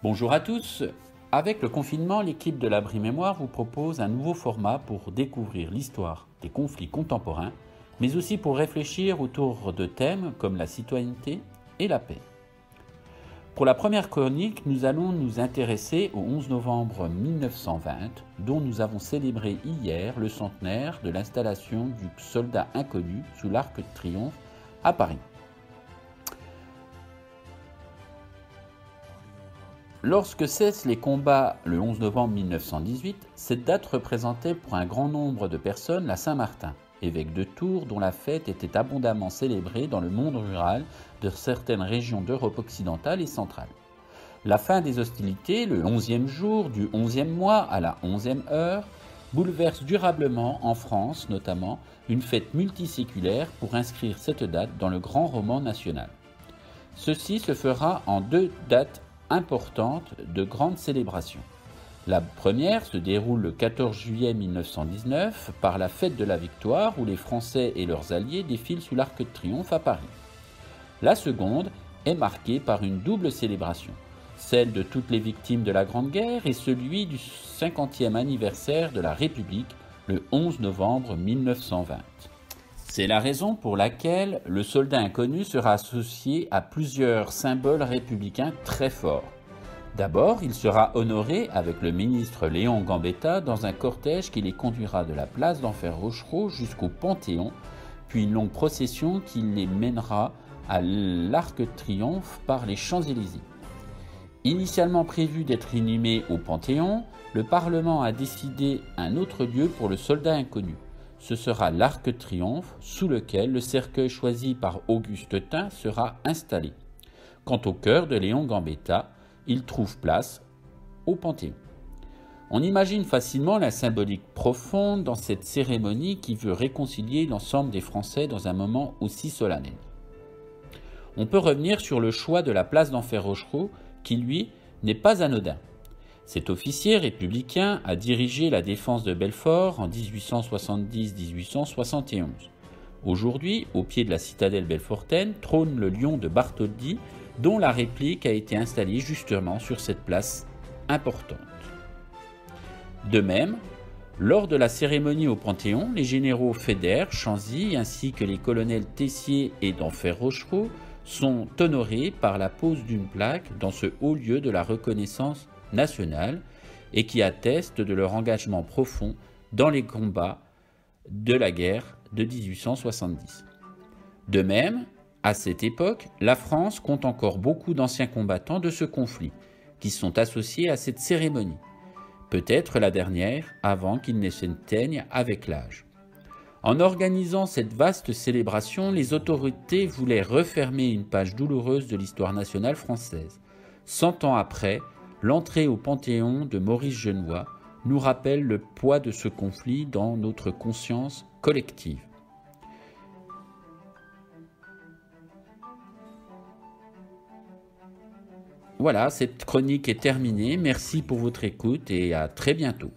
Bonjour à tous. Avec le confinement, l'équipe de l'Abri Mémoire vous propose un nouveau format pour découvrir l'histoire des conflits contemporains, mais aussi pour réfléchir autour de thèmes comme la citoyenneté et la paix. Pour la première chronique, nous allons nous intéresser au 11 novembre 1920, dont nous avons célébré hier le centenaire de l'installation du soldat inconnu sous l'Arc de Triomphe à Paris. Lorsque cessent les combats le 11 novembre 1918, cette date représentait pour un grand nombre de personnes la Saint-Martin, évêque de Tours dont la fête était abondamment célébrée dans le monde rural de certaines régions d'Europe occidentale et centrale. La fin des hostilités, le 11e jour du 11e mois à la 11e heure, bouleverse durablement, en France notamment, une fête multiséculaire pour inscrire cette date dans le grand roman national. Ceci se fera en deux dates importante de grandes célébrations. La première se déroule le 14 juillet 1919 par la fête de la Victoire où les Français et leurs alliés défilent sous l'Arc de Triomphe à Paris. La seconde est marquée par une double célébration, celle de toutes les victimes de la Grande Guerre et celui du 50e anniversaire de la République le 11 novembre 1920. C'est la raison pour laquelle le soldat inconnu sera associé à plusieurs symboles républicains très forts. D'abord, il sera honoré avec le ministre Léon Gambetta dans un cortège qui les conduira de la place d'Enfer Rochereau jusqu'au Panthéon, puis une longue procession qui les mènera à l'Arc de Triomphe par les Champs-Élysées. Initialement prévu d'être inhumé au Panthéon, le Parlement a décidé un autre lieu pour le soldat inconnu. Ce sera l'Arc de Triomphe sous lequel le cercueil choisi par Auguste Thyn sera installé. Quant au cœur de Léon Gambetta, il trouve place au Panthéon. On imagine facilement la symbolique profonde dans cette cérémonie qui veut réconcilier l'ensemble des Français dans un moment aussi solennel. On peut revenir sur le choix de la place d'Enfer Rochereau qui, lui, n'est pas anodin. Cet officier républicain a dirigé la défense de Belfort en 1870-1871. Aujourd'hui, au pied de la citadelle belfortaine, trône le lion de Bartholdi, dont la réplique a été installée justement sur cette place importante. De même, lors de la cérémonie au Panthéon, les généraux Feder, Chanzy ainsi que les colonels Tessier et d'Enfer Rochereau sont honorés par la pose d'une plaque dans ce haut lieu de la reconnaissance nationale et qui atteste de leur engagement profond dans les combats de la guerre de 1870. De même, à cette époque, la France compte encore beaucoup d'anciens combattants de ce conflit qui sont associés à cette cérémonie, peut-être la dernière avant qu'ils ne s'éteignent avec l'âge. En organisant cette vaste célébration, les autorités voulaient refermer une page douloureuse de l'histoire nationale française. 100 ans après, l'entrée au Panthéon de Maurice Genevoix nous rappelle le poids de ce conflit dans notre conscience collective. Voilà, cette chronique est terminée. Merci pour votre écoute et à très bientôt.